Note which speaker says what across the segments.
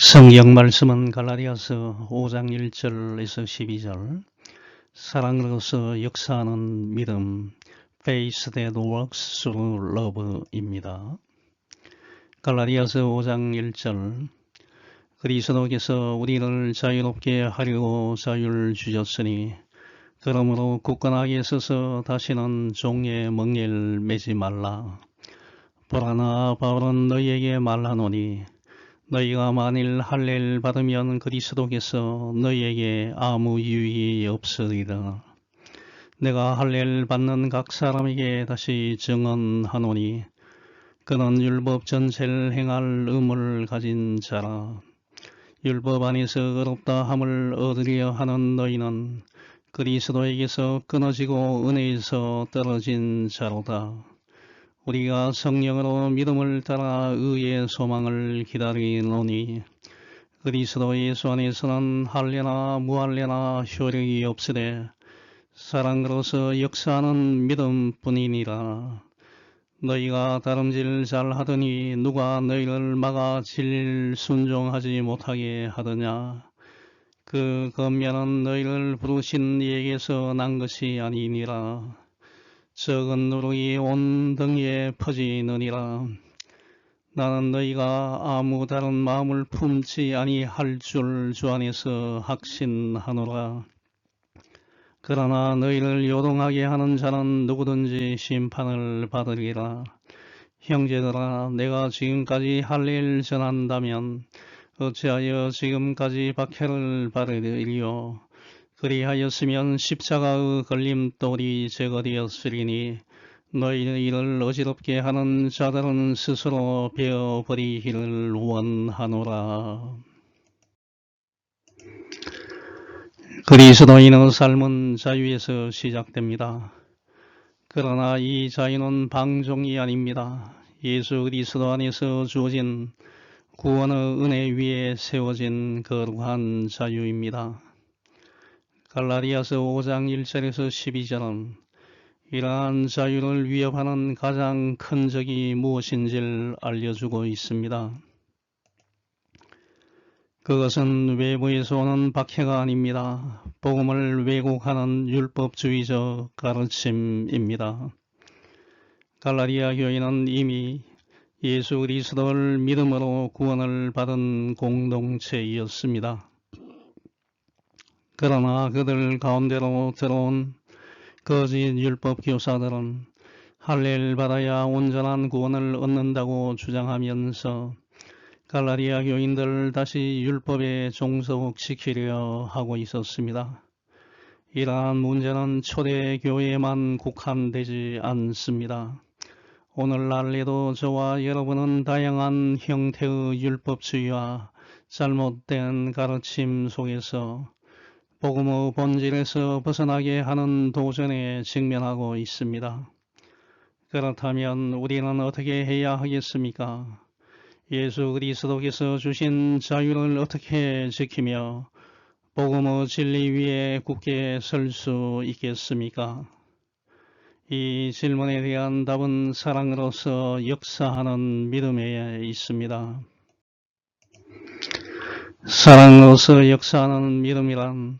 Speaker 1: 성경 말씀은 갈라디아서 5장 1절에서 12절 사랑으로서 역사하는 믿음 Faith that works through love입니다. 갈라디아서 5장 1절 그리스도께서 우리를 자유롭게 하려고 자유를 주셨으니 그러므로 굳건하게 서서 다시는 종의 멍에를 매지 말라. 보라 나 바울은 너희에게 말하노니 너희가 만일 할례를 받으면 그리스도께서 너희에게 아무 유익이 없으리라. 내가 할례를 받는 각 사람에게 다시 증언하노니 그는 율법 전체를 행할 의무를 가진 자라. 율법 안에서 의롭다 함을 얻으려 하는 너희는 그리스도에게서 끊어지고 은혜에서 떨어진 자로다. 우리가 성령으로 믿음을 따라 의의 소망을 기다리노니 그리스도 예수 안에서는 할례나 무할례나 효력이 없으되 사랑으로서 역사하는 믿음뿐이니라. 너희가 다름질 잘하더니 누가 너희를 막아 진리를 순종하지 못하게 하더냐. 그 권면은 너희를 부르신 이에게서 난 것이 아니니라. 적은 누룩이 온 등에 퍼지느니라. 나는 너희가 아무 다른 마음을 품지 아니할 줄 주 안에서 확신하노라. 그러나 너희를 요동하게 하는 자는 누구든지 심판을 받으리라. 형제들아, 내가 지금까지 할례를 전한다면 어찌하여 지금까지 박해를 받으리요. 그리하였으면 십자가의 걸림돌이 제거되었으리니 너희를 어지럽게 하는 자들은 스스로 베어버리기를 원하노라. 그리스도인의 삶은 자유에서 시작됩니다. 그러나 이 자유는 방종이 아닙니다. 예수 그리스도 안에서 주어진 구원의 은혜 위에 세워진 거룩한 자유입니다. 갈라디아서 5장 1절에서 12절은 이러한 자유를 위협하는 가장 큰 적이 무엇인지를 알려주고 있습니다. 그것은 외부에서 오는 박해가 아닙니다. 복음을 왜곡하는 율법주의적 가르침입니다. 갈라디아 교회는 이미 예수 그리스도를 믿음으로 구원을 받은 공동체이었습니다. 그러나 그들 가운데로 들어온 거짓 율법 교사들은 할례를 받아야 온전한 구원을 얻는다고 주장하면서 갈라디아 교인들을 다시 율법에 종속시키려 하고 있었습니다. 이러한 문제는 초대 교회에만 국한되지 않습니다. 오늘날에도 저와 여러분은 다양한 형태의 율법주의와 잘못된 가르침 속에서 복음의 본질에서 벗어나게 하는 도전에 직면하고 있습니다. 그렇다면 우리는 어떻게 해야 하겠습니까? 예수 그리스도께서 주신 자유를 어떻게 지키며 복음의 진리 위에 굳게 설 수 있겠습니까? 이 질문에 대한 답은 사랑으로서 역사하는 믿음에 있습니다. 사랑으로서 역사하는 믿음이란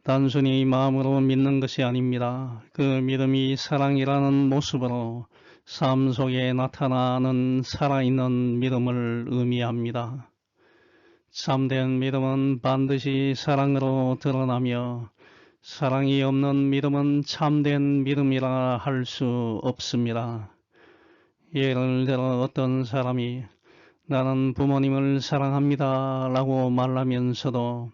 Speaker 1: 단순히 마음으로 믿는 것이 아닙니다. 그 믿음이 사랑이라는 모습으로 삶 속에 나타나는 살아있는 믿음을 의미합니다. 참된 믿음은 반드시 사랑으로 드러나며 사랑이 없는 믿음은 참된 믿음이라 할 수 없습니다. 예를 들어 어떤 사람이 나는 부모님을 사랑합니다 라고 말하면서도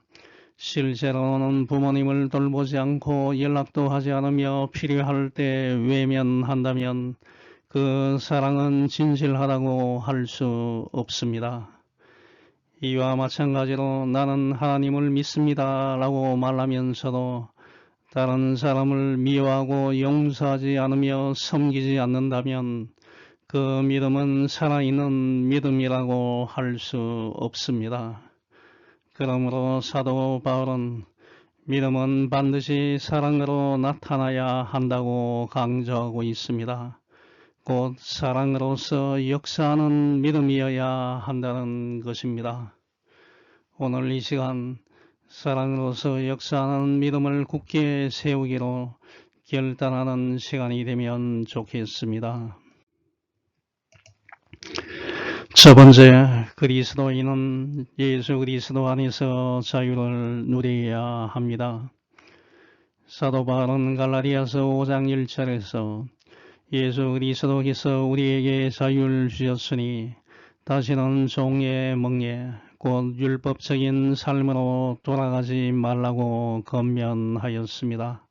Speaker 1: 실제로는 부모님을 돌보지 않고 연락도 하지 않으며 필요할 때 외면한다면 그 사랑은 진실하다고 할 수 없습니다. 이와 마찬가지로 나는 하나님을 믿습니다 라고 말하면서도 다른 사람을 미워하고 용서하지 않으며 섬기지 않는다면 그 믿음은 살아있는 믿음이라고 할 수 없습니다. 그러므로 사도 바울은 믿음은 반드시 사랑으로 나타나야 한다고 강조하고 있습니다. 곧 사랑으로서 역사하는 믿음이어야 한다는 것입니다. 오늘 이 시간 사랑으로서 역사하는 믿음을 굳게 세우기로 결단하는 시간이 되면 좋겠습니다. 첫 번째, 그리스도인은 예수 그리스도 안에서 자유를 누려야 합니다. 사도 바울은 갈라디아서 5장 1절에서 예수 그리스도께서 우리에게 자유를 주셨으니 다시는 종의 멍에 곧 율법적인 삶으로 돌아가지 말라고 권면하였습니다.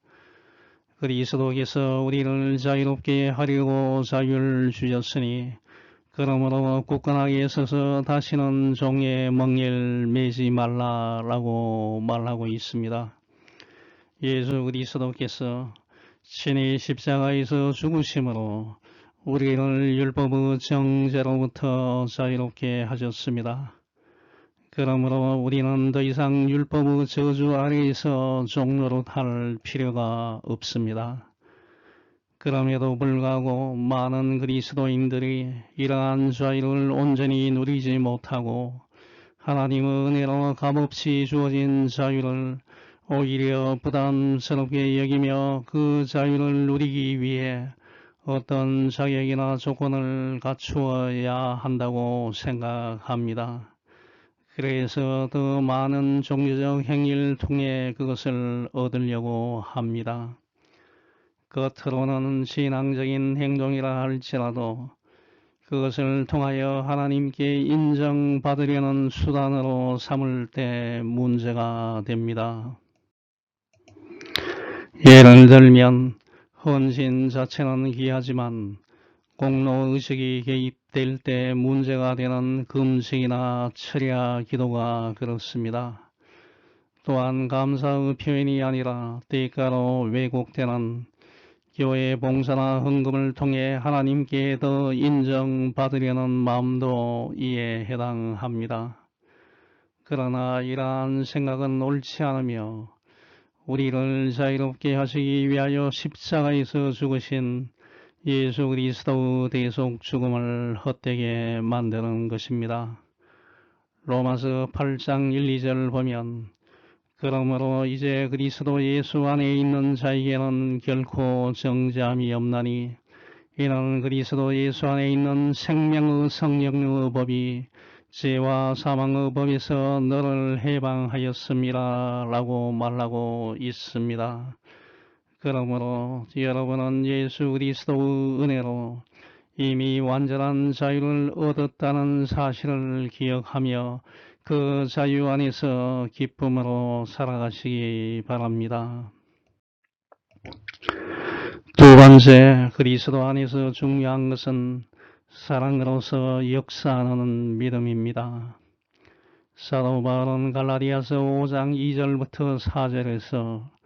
Speaker 1: 그리스도께서 우리를 자유롭게 하려고 자유를 주셨으니 그러므로 굳건하게 서서 다시는 종의 멍에를 매지 말라라고 말하고 있습니다. 예수 그리스도께서 친히 십자가에서 죽으심으로 우리를 율법의 정죄로부터 자유롭게 하셨습니다. 그러므로 우리는 더 이상 율법의 저주 아래에서 종노릇할 필요가 없습니다. 그럼에도 불구하고 많은 그리스도인들이 이러한 자유를 온전히 누리지 못하고 하나님의 은혜로 값없이 주어진 자유를 오히려 부담스럽게 여기며 그 자유를 누리기 위해 어떤 자격이나 조건을 갖추어야 한다고 생각합니다. 그래서 더 많은 종교적 행위를 통해 그것을 얻으려고 합니다. 겉으로는 신앙적인 행동이라 할지라도 그것을 통하여 하나님께 인정받으려는 수단으로 삼을 때 문제가 됩니다. 예를 들면 헌신 자체는 귀하지만 공로의식이 개입될 때 문제가 되는 금식이나 철야 기도가 그렇습니다. 또한 감사의 표현이 아니라 대가로 왜곡되는 교회 봉사나 헌금을 통해 하나님께 더 인정받으려는 마음도 이에 해당합니다. 그러나 이러한 생각은 옳지 않으며 우리를 자유롭게 하시기 위하여 십자가에서 죽으신 예수 그리스도의 대속 죽음을 헛되게 만드는 것입니다. 로마서 8장 1, 2절 보면 그러므로 이제 그리스도 예수 안에 있는 자에게는 결코 정죄함이 없나니 이는 그리스도 예수 안에 있는 생명의 성령의 법이 죄와 사망의 법에서 너를 해방하였습니다 라고 말하고 있습니다. 그러므로 여러분은 예수 그리스도의 은혜로 이미 완전한 자유를 얻었다는 사실을 기억하며 그 자유 안에서 기쁨으로 살아가시기 바랍니다. 두 번째, 그리스도 안에서 중요한 것은 사랑으로서 역사하는 믿음입니다. 사도 바울은 갈라디아서 5장 2절부터 4절에서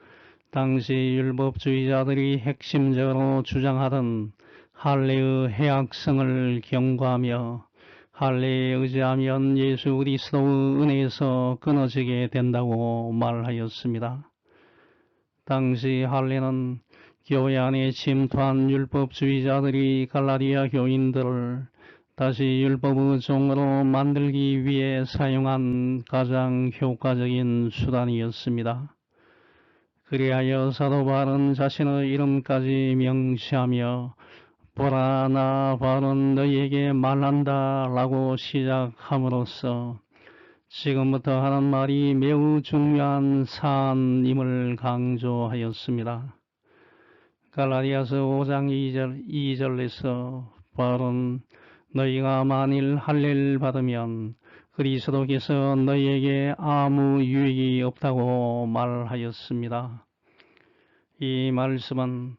Speaker 1: 당시 율법주의자들이 핵심적으로 주장하던 할례의 해악성을 경고하며 할례에 의지하면 예수 그리스도의 은혜에서 끊어지게 된다고 말하였습니다. 당시 할례는 교회 안에 침투한 율법주의자들이 갈라디아 교인들을 다시 율법의 종으로 만들기 위해 사용한 가장 효과적인 수단이었습니다. 그리하여 사도 바울은 자신의 이름까지 명시하며 보라 나 바울은 너희에게 말한다 라고 시작함으로써 지금부터 하는 말이 매우 중요한 사안임을 강조하였습니다. 갈라디아서 5장 2절에서 바울은 너희가 만일 할례를 받으면 그리스도께서 너희에게 아무 유익이 없다고 말하였습니다. 이 말씀은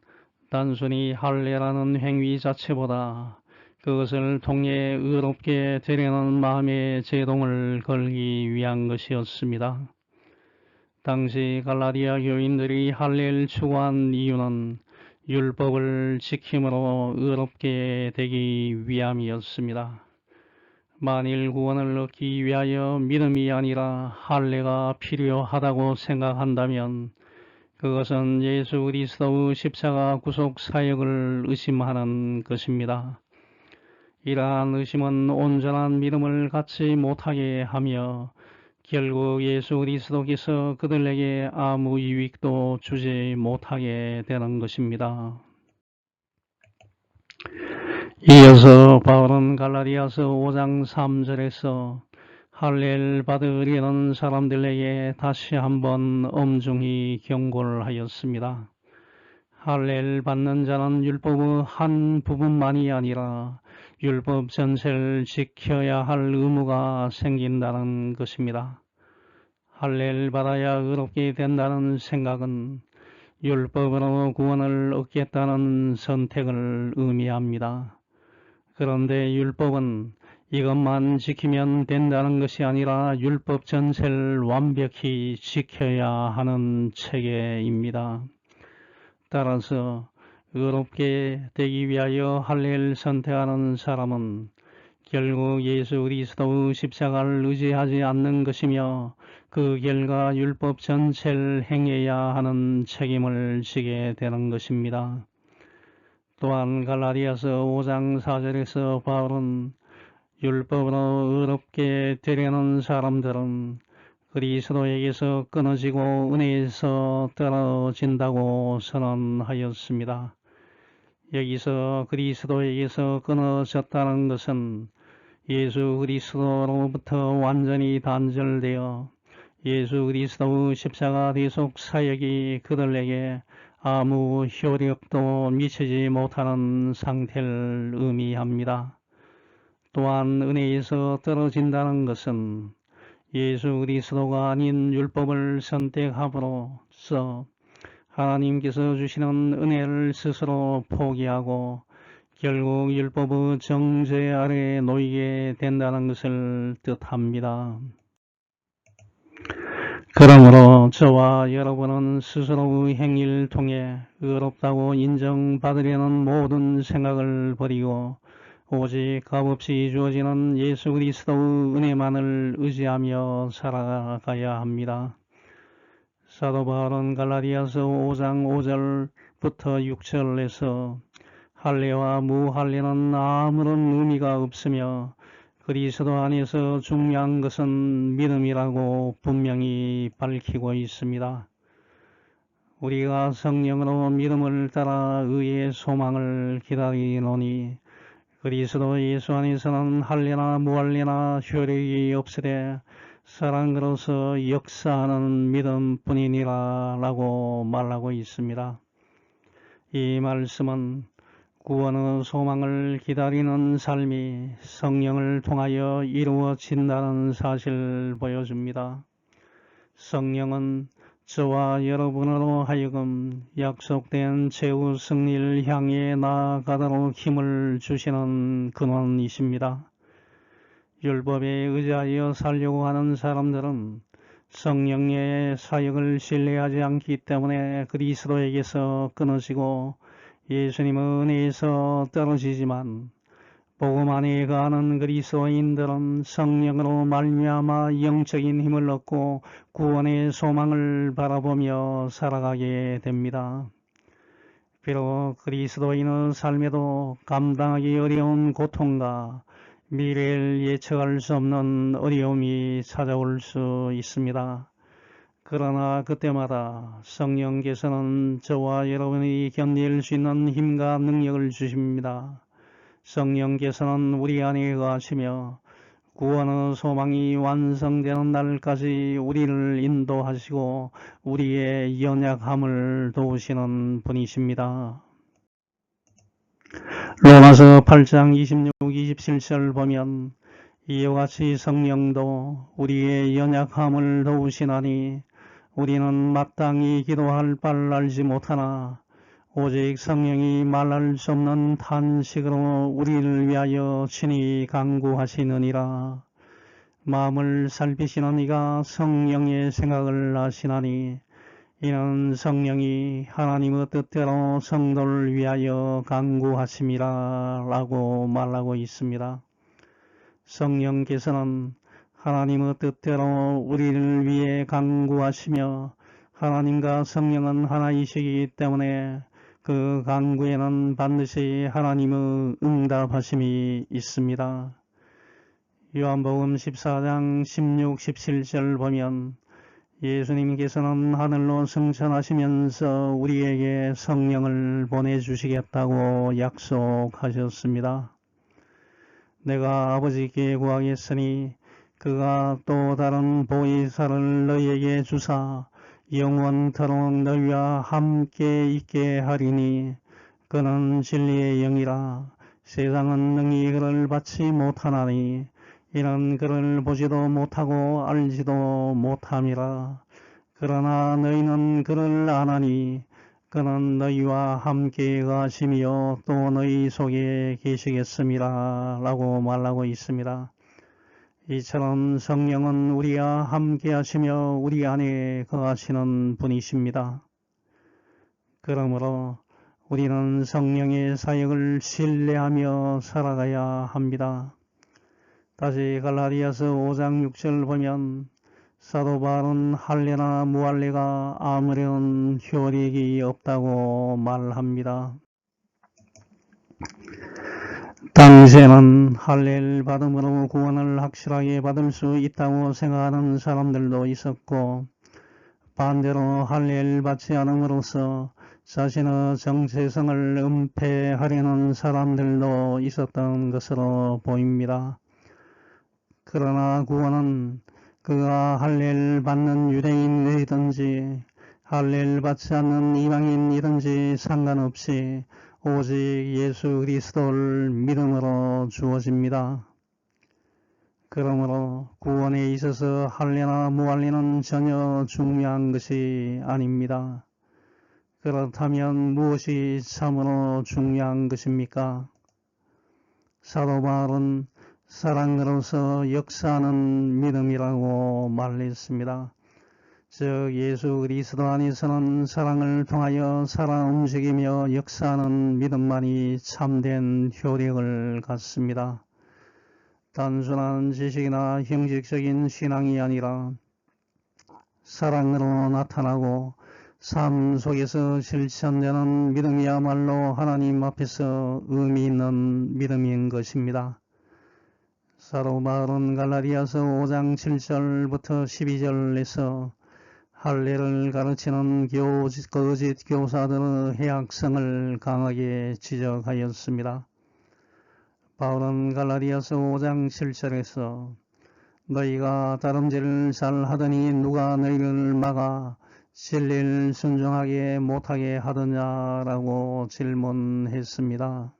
Speaker 1: 단순히 할례라는 행위 자체보다 그것을 통해 의롭게 되려는 마음의 제동을 걸기 위한 것이었습니다. 당시 갈라디아 교인들이 할례를 추구한 이유는 율법을 지킴으로 의롭게 되기 위함이었습니다. 만일 구원을 얻기 위하여 믿음이 아니라 할례가 필요하다고 생각한다면 그것은 예수 그리스도의 십자가 구속 사역을 의심하는 것입니다. 이러한 의심은 온전한 믿음을 갖지 못하게 하며 결국 예수 그리스도께서 그들에게 아무 유익도 주지 못하게 되는 것입니다. 이어서 바울은 갈라디아서 5장 3절에서 할례를 받으려는 사람들에게 다시 한번 엄중히 경고를 하였습니다. 할례를 받는 자는 율법의 한 부분만이 아니라 율법 전체를 지켜야 할 의무가 생긴다는 것입니다. 할례를 받아야 의롭게 된다는 생각은 율법으로 구원을 얻겠다는 선택을 의미합니다. 그런데 율법은 이것만 지키면 된다는 것이 아니라 율법 전체를 완벽히 지켜야 하는 체계입니다. 따라서 의롭게 되기 위하여 할례를 선택하는 사람은 결국 예수 그리스도의 십자가를 의지하지 않는 것이며 그 결과 율법 전체를 행해야 하는 책임을 지게 되는 것입니다. 또한 갈라디아서 5장 4절에서 바울은 율법으로 의롭게 되려는 사람들은 그리스도에게서 끊어지고 은혜에서 떨어진다고 선언하였습니다. 여기서 그리스도에게서 끊어졌다는 것은 예수 그리스도로부터 완전히 단절되어 예수 그리스도의 십자가 대속 사역이 그들에게 아무 효력도 미치지 못하는 상태를 의미합니다. 또한 은혜에서 떨어진다는 것은 예수 그리스도가 아닌 율법을 선택함으로써 하나님께서 주시는 은혜를 스스로 포기하고 결국 율법의 정죄 아래에 놓이게 된다는 것을 뜻합니다. 그러므로 저와 여러분은 스스로의 행위를 통해 의롭다고 인정받으려는 모든 생각을 버리고 오직 값없이 주어지는 예수 그리스도의 은혜만을 의지하며 살아가야 합니다. 사도 바울은 갈라디아서 5장 5절부터 6절에서 할례와 무할례는 아무런 의미가 없으며 그리스도 안에서 중요한 것은 믿음이라고 분명히 밝히고 있습니다. 우리가 성령으로 믿음을 따라 의의 소망을 기다리노니 그리스도 예수 안에서는 할례나 무할례나 효력이 없으되 사랑으로서 역사하는 믿음뿐이니라 라고 말하고 있습니다. 이 말씀은 구원의 소망을 기다리는 삶이 성령을 통하여 이루어진다는 사실을 보여줍니다. 성령은 저와 여러분으로 하여금 약속된 최후 승리를 향해 나아가도록 힘을 주시는 근원이십니다. 율법에 의지하여 살려고 하는 사람들은 성령의 사역을 신뢰하지 않기 때문에 그리스도에게서 끊어지고 예수님의 은혜에서 떨어지지만 복음 안에 거하는 그리스도인들은 성령으로 말미암아 영적인 힘을 얻고 구원의 소망을 바라보며 살아가게 됩니다. 비록 그리스도인의 삶에도 감당하기 어려운 고통과 미래를 예측할 수 없는 어려움이 찾아올 수 있습니다. 그러나 그때마다 성령께서는 저와 여러분이 견딜 수 있는 힘과 능력을 주십니다. 성령께서는 우리 안에 거하시며 구원의 소망이 완성되는 날까지 우리를 인도하시고 우리의 연약함을 도우시는 분이십니다. 로마서 8장 26, 27절 보면 이와 같이 성령도 우리의 연약함을 도우시나니 우리는 마땅히 기도할 바를 알지 못하나 오직 성령이 말할 수 없는 탄식으로 우리를 위하여 친히 간구하시느니라. 마음을 살피시는 이가 성령의 생각을 아시나니 이는 성령이 하나님의 뜻대로 성도를 위하여 간구하심이라 라고 말하고 있습니다. 성령께서는 하나님의 뜻대로 우리를 위해 간구하시며 하나님과 성령은 하나이시기 때문에 그 간구에는 반드시 하나님의 응답하심이 있습니다. 요한복음 14장 16, 17절 보면 예수님께서는 하늘로 승천하시면서 우리에게 성령을 보내주시겠다고 약속하셨습니다. 내가 아버지께 구하겠으니 그가 또 다른 보혜사를 너희에게 주사 영원토록 너희와 함께 있게 하리니 그는 진리의 영이라. 세상은 능히 그를 받지 못하나니 이는 그를 보지도 못하고 알지도 못함이라. 그러나 너희는 그를 아나니 그는 너희와 함께 가시며 또 너희 속에 계시겠습니다 라고 말하고 있습니다. 이처럼 성령은 우리와 함께 하시며 우리 안에 거하시는 분이십니다. 그러므로 우리는 성령의 사역을 신뢰하며 살아가야 합니다. 다시 갈라디아서 5장 6절 보면 사도 바울은 할례나 무할례가 아무런 효력이 없다고 말합니다. 당시에는 할례를 받음으로 구원을 확실하게 받을 수 있다고 생각하는 사람들도 있었고 반대로 할례를 받지 않음으로써 자신의 정체성을 은폐하려는 사람들도 있었던 것으로 보입니다. 그러나 구원은 그가 할례를 받는 유대인이든지 할례를 받지 않는 이방인이든지 상관없이 오직 예수 그리스도를 믿음으로 주어집니다. 그러므로 구원에 있어서 할례나 무할례는 전혀 중요한 것이 아닙니다. 그렇다면 무엇이 참으로 중요한 것입니까? 사도 바울은 사랑으로서 역사하는 믿음이라고 말했습니다. 즉 예수 그리스도 안에서는 사랑을 통하여 살아 움직이며 역사하는 믿음만이 참된 효력을 갖습니다. 단순한 지식이나 형식적인 신앙이 아니라 사랑으로 나타나고 삶 속에서 실천되는 믿음이야말로 하나님 앞에서 의미 있는 믿음인 것입니다. 사도 바울은 갈라디아서 5장 7절부터 12절에서 할례를 가르치는 거짓 교사들의 해악성을 강하게 지적하였습니다. 바울은 갈라디아서 5장 7절에서 너희가 다름질을 잘하더니 누가 너희를 막아 진리를 순종하게 못하게 하더냐라고 질문했습니다.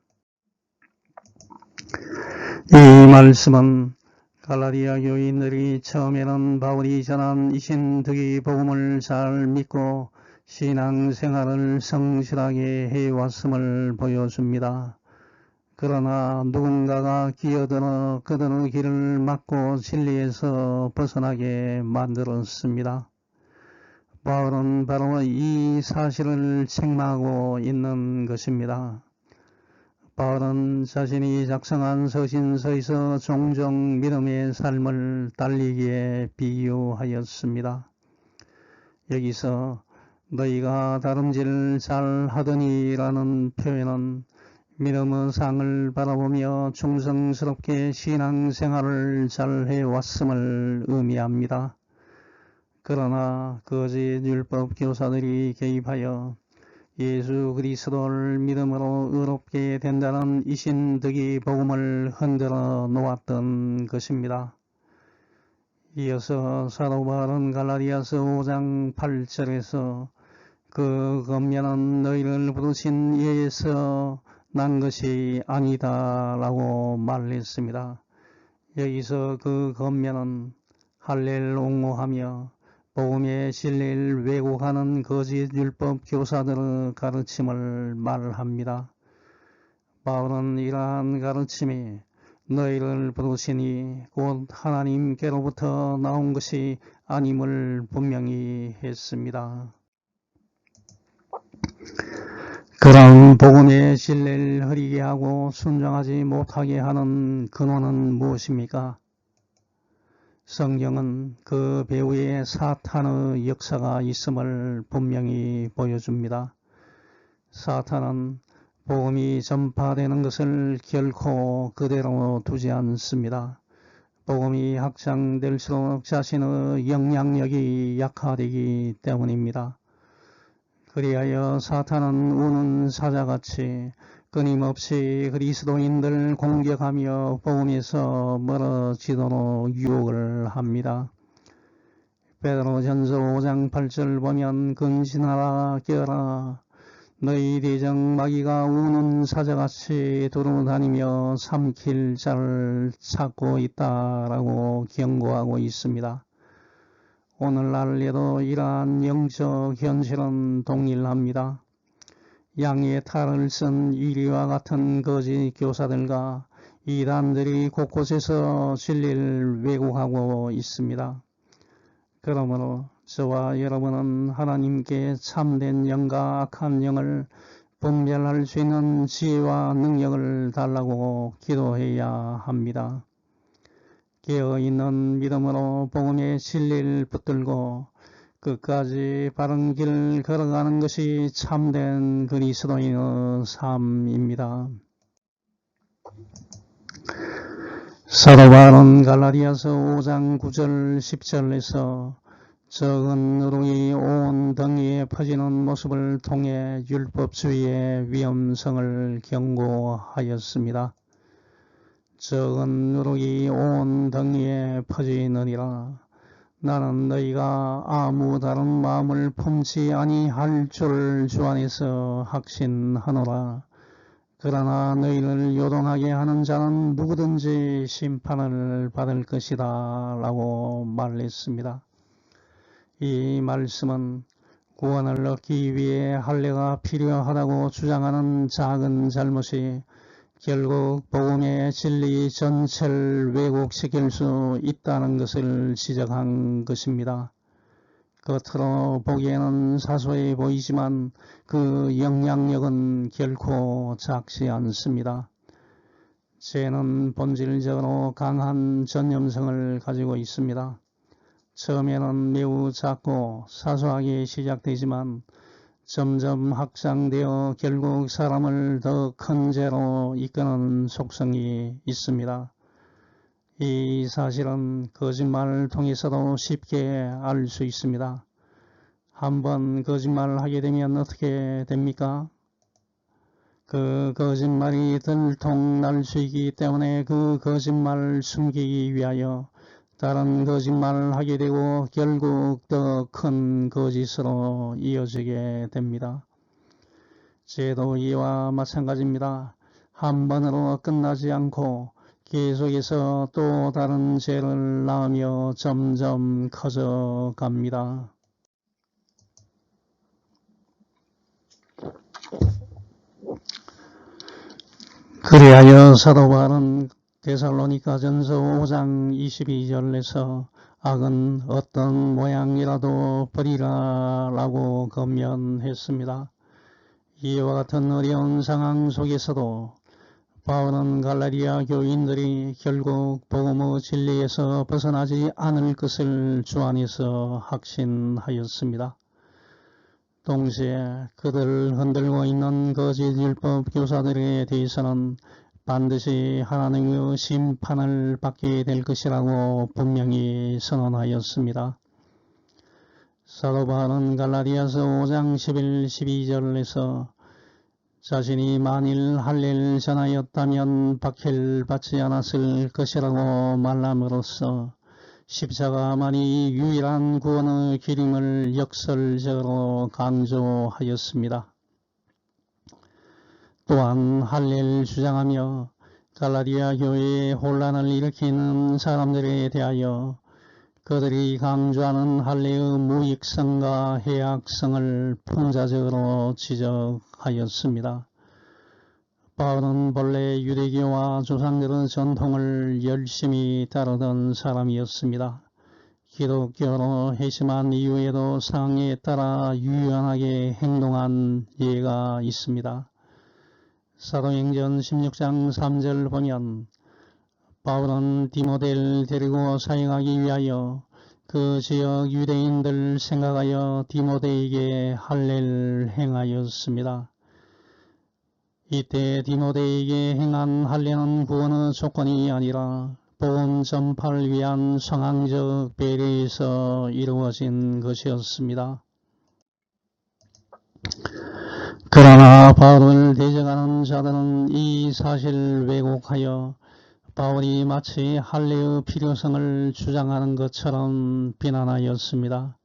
Speaker 1: 이 말씀은 갈라디아 교인들이 처음에는 바울이 전한 이신득의 복음을 잘 믿고 신앙생활을 성실하게 해왔음을 보여줍니다. 그러나 누군가가 끼어들어 그들의 길을 막고 진리에서 벗어나게 만들었습니다. 바울은 바로 이 사실을 책망하고 있는 것입니다. 바울은 자신이 작성한 서신서에서 종종 믿음의 삶을 달리기에 비유하였습니다. 여기서 너희가 다름질을 잘하더니 라는 표현은 믿음의 상을 바라보며 충성스럽게 신앙생활을 잘 해왔음을 의미합니다. 그러나 거짓 율법 교사들이 개입하여 예수 그리스도를 믿음으로 의롭게 된다는 이신득의 복음을 흔들어 놓았던 것입니다. 이어서 사도 바울은 갈라디아서 5장 8절에서 그 권면은 너희를 부르신 이에서 난 것이 아니다 라고 말했습니다. 여기서 그 권면은 할례를 옹호하며 복음의 진리를 왜곡하는 거짓 율법 교사들의 가르침을 말합니다. 바울은 이러한 가르침이 너희를 부르시니 곧 하나님께로부터 나온 것이 아님을 분명히 했습니다. 그런 복음의 진리를 흐리게 하고 순종하지 못하게 하는 근원은 무엇입니까? 성경은 그 배후에 사탄의 역사가 있음을 분명히 보여줍니다. 사탄은 복음이 전파되는 것을 결코 그대로 두지 않습니다. 복음이 확장될수록 자신의 영향력이 약화되기 때문입니다. 그리하여 사탄은 우는 사자같이 끊임없이 그리스도인들 공격하며 복음에서 멀어지도록 유혹을 합니다. 베드로전서 5장 8절 보면 근신하라 깨어라 너희 대적 마귀가 우는 사자같이 두루다니며 삼킬 자를 찾고 있다라고 경고하고 있습니다. 오늘날에도 이러한 영적 현실은 동일합니다. 양의 탈을 쓴 이리와 같은 거짓 교사들과 이단들이 곳곳에서 진리를 왜곡하고 있습니다. 그러므로 저와 여러분은 하나님께 참된 영과 악한 영을 분별할 수 있는 지혜와 능력을 달라고 기도해야 합니다. 깨어있는 믿음으로 복음의 진리를 붙들고 끝까지 바른 길을 걸어가는 것이 참된 그리스도인의 삶입니다. 사도 바울은 갈라디아서 5장 9절 10절에서 적은 누룩이 온 덩이에 퍼지는 모습을 통해 율법주의의 위험성을 경고하였습니다. 적은 누룩이 온 덩이에 퍼지느니라. 나는 너희가 아무 다른 마음을 품지 아니할 줄 주 안에서 확신하노라. 그러나 너희를 요동하게 하는 자는 누구든지 심판을 받을 것이다 라고 말했습니다. 이 말씀은 구원을 얻기 위해 할례가 필요하다고 주장하는 작은 잘못이 결국 복음의 진리 전체를 왜곡시킬 수 있다는 것을 지적한 것입니다. 겉으로 보기에는 사소해 보이지만 그 영향력은 결코 작지 않습니다. 죄는 본질적으로 강한 전염성을 가지고 있습니다. 처음에는 매우 작고 사소하게 시작되지만 점점 확장되어 결국 사람을 더 큰 죄로 이끄는 속성이 있습니다. 이 사실은 거짓말을 통해서도 쉽게 알 수 있습니다. 한번 거짓말을 하게 되면 어떻게 됩니까? 그 거짓말이 들통날 수 있기 때문에 그 거짓말을 숨기기 위하여 다른 거짓말을 하게 되고 결국 더 큰 거짓으로 이어지게 됩니다. 죄도 이와 마찬가지입니다. 한 번으로 끝나지 않고 계속해서 또 다른 죄를 낳으며 점점 커져갑니다. 그리하여 사도 바울은 데살로니가전서 5장 22절에서 악은 어떤 모양이라도 버리라 라고 권면했습니다. 이와 같은 어려운 상황 속에서도 바울은 갈라디아 교인들이 결국 복음의 진리에서 벗어나지 않을 것을 주 안에서 확신하였습니다. 동시에 그들을 흔들고 있는 거짓 율법 교사들에 대해서는 반드시 하나님의 심판을 받게 될 것이라고 분명히 선언하였습니다. 사도 바울은 갈라디아서 5장 11, 12절에서 자신이 만일 할례를 전하였다면 박해받지 않았을 것이라고 말함으로써 십자가만이 유일한 구원의 길임을 역설적으로 강조하였습니다. 또한 할례를 주장하며 갈라디아 교회에 혼란을 일으키는 사람들에 대하여 그들이 강조하는 할례의 무익성과 해악성을 풍자적으로 지적하였습니다. 바울은 본래 유대교와 조상들의 전통을 열심히 따르던 사람이었습니다. 기독교로 회심한 이후에도 상황에 따라 유연하게 행동한 예가 있습니다. 사도행전 16장 3절 보면 바울은 디모데를 데리고 사역하기 위하여 그 지역 유대인들 생각하여 디모데에게 할례를 행하였습니다. 이때 디모데에게 행한 할례는 구원의 조건이 아니라 복음 전파를 위한 상황적 배려에서 이루어진 것이었습니다. 그러나 바울을 대적하는 자들은 이 사실을 왜곡하여 바울이 마치 할례의 필요성을 주장하는 것처럼 비난하였습니다.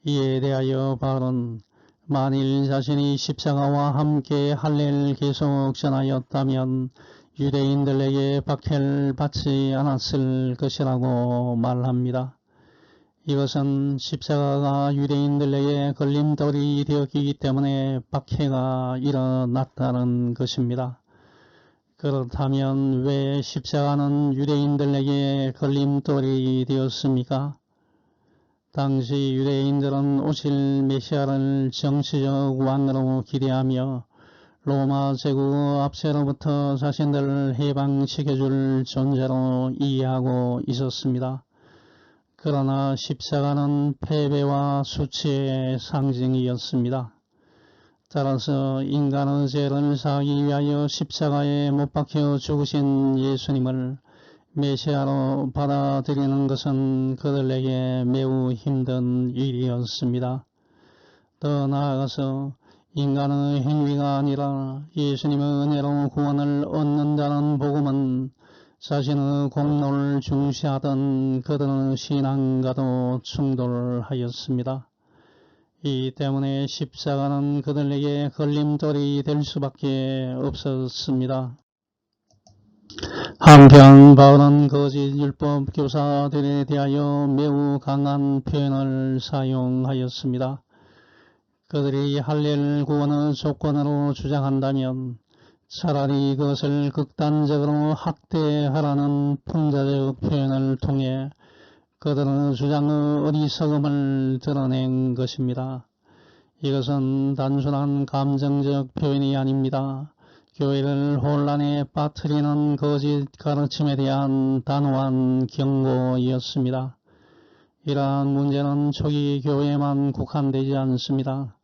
Speaker 1: 이에 대하여 바울은 만일 자신이 십자가와 함께 할례를 계속 전하였다면 유대인들에게 박해를 받지 않았을 것이라고 말합니다. 이것은 십자가가 유대인들에게 걸림돌이 되었기 때문에 박해가 일어났다는 것입니다. 그렇다면 왜 십자가는 유대인들에게 걸림돌이 되었습니까? 당시 유대인들은 오실 메시아를 정치적 왕으로 기대하며 로마 제국 압제로부터 자신들을 해방시켜줄 존재로 이해하고 있었습니다. 그러나 십자가는 패배와 수치의 상징이었습니다. 따라서 인간의 죄를 사하기 위하여 십자가에 못 박혀 죽으신 예수님을 메시아로 받아들이는 것은 그들에게 매우 힘든 일이었습니다. 더 나아가서 인간의 행위가 아니라 예수님의 은혜로 구원을 얻는다는 복음은 자신의 공로를 중시하던 그들의 신앙과도 충돌하였습니다. 이 때문에 십자가는 그들에게 걸림돌이 될 수밖에 없었습니다. 한편 바울은 거짓 율법 교사들에 대하여 매우 강한 표현을 사용하였습니다. 그들이 할례를 구원의 조건으로 주장한다면 차라리 그것을 극단적으로 학대하라는 풍자적 표현을 통해 그들의 주장의 어리석음을 드러낸 것입니다. 이것은 단순한 감정적 표현이 아닙니다. 교회를 혼란에 빠뜨리는 거짓 가르침에 대한 단호한 경고이었습니다. 이러한 문제는 초기 교회에만 국한되지 않습니다.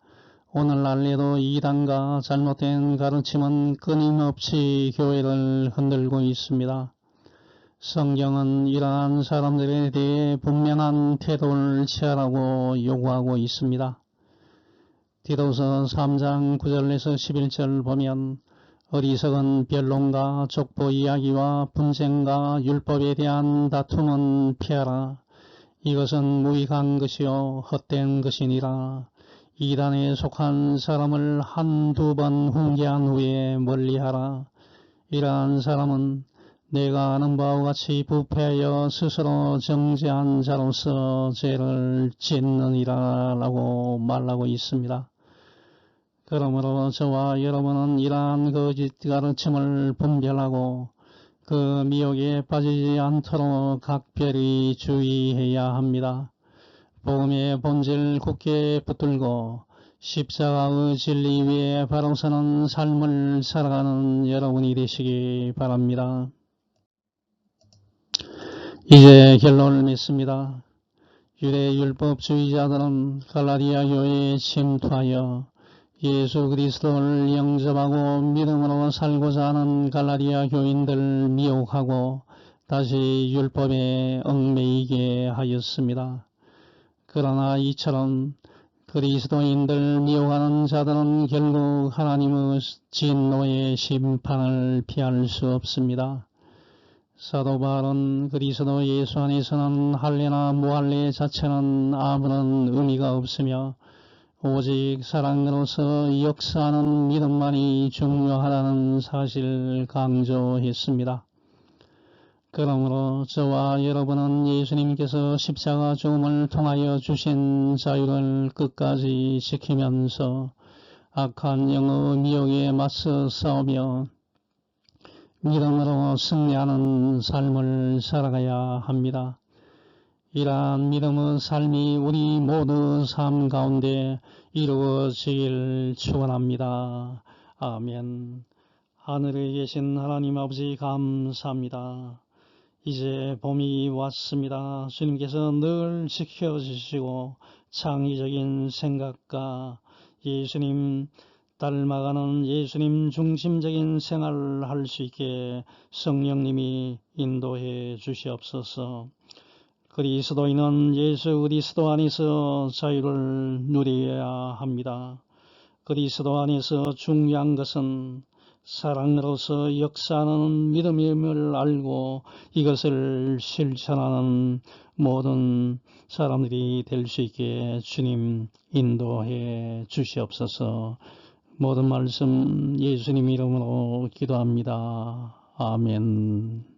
Speaker 1: 오늘날에도 이단과 잘못된 가르침은 끊임없이 교회를 흔들고 있습니다. 성경은 이러한 사람들에 대해 분명한 태도를 취하라고 요구하고 있습니다. 디도서 3장 9절에서 11절 보면 어리석은 변론과 족보 이야기와 분쟁과 율법에 대한 다툼은 피하라. 이것은 무익한 것이요 헛된 것이니라. 이단에 속한 사람을 한두 번 훈계한 후에 멀리하라. 이러한 사람은 내가 아는 바와 같이 부패하여 스스로 정죄한 자로서 죄를 짓느니라 라고 말하고 있습니다. 그러므로 저와 여러분은 이러한 거짓 가르침을 분별하고 그 미혹에 빠지지 않도록 각별히 주의해야 합니다. 복음의 본질 굳게 붙들고 십자가의 진리 위에 바로 서는 삶을 살아가는 여러분이 되시기 바랍니다. 이제 결론을 맺습니다. 유대 율법주의자들은 갈라디아 교회에 침투하여 예수 그리스도를 영접하고 믿음으로 살고자 하는 갈라디아 교인들을 미혹하고 다시 율법에 얽매이게 하였습니다. 그러나 이처럼 그리스도인들 미혹하는 자들은 결국 하나님의 진노의 심판을 피할 수 없습니다. 사도 바울은 그리스도 예수 안에서는 할례나 무할례 자체는 아무런 의미가 없으며 오직 사랑으로서 역사하는 믿음만이 중요하다는 사실을 강조했습니다. 그러므로 저와 여러분은 예수님께서 십자가 죽음을 통하여 주신 자유를 끝까지 지키면서 악한 영의 미혹에 맞서 싸우며 믿음으로 승리하는 삶을 살아가야 합니다. 이러한 믿음의 삶이 우리 모두 삶 가운데 이루어지길 축원합니다. 아멘. 하늘에 계신 하나님 아버지 감사합니다. 이제 봄이 왔습니다. 주님께서 늘 지켜주시고 창의적인 생각과 예수님 닮아가는 예수님 중심적인 생활을 할 수 있게 성령님이 인도해 주시옵소서. 그리스도인은 예수 그리스도 안에서 자유를 누려야 합니다. 그리스도 안에서 중요한 것은 사랑으로서 역사하는 믿음임을 알고 이것을 실천하는 모든 사람들이 될 수 있게 주님 인도해 주시옵소서. 모든 말씀 예수님 이름으로 기도합니다. 아멘.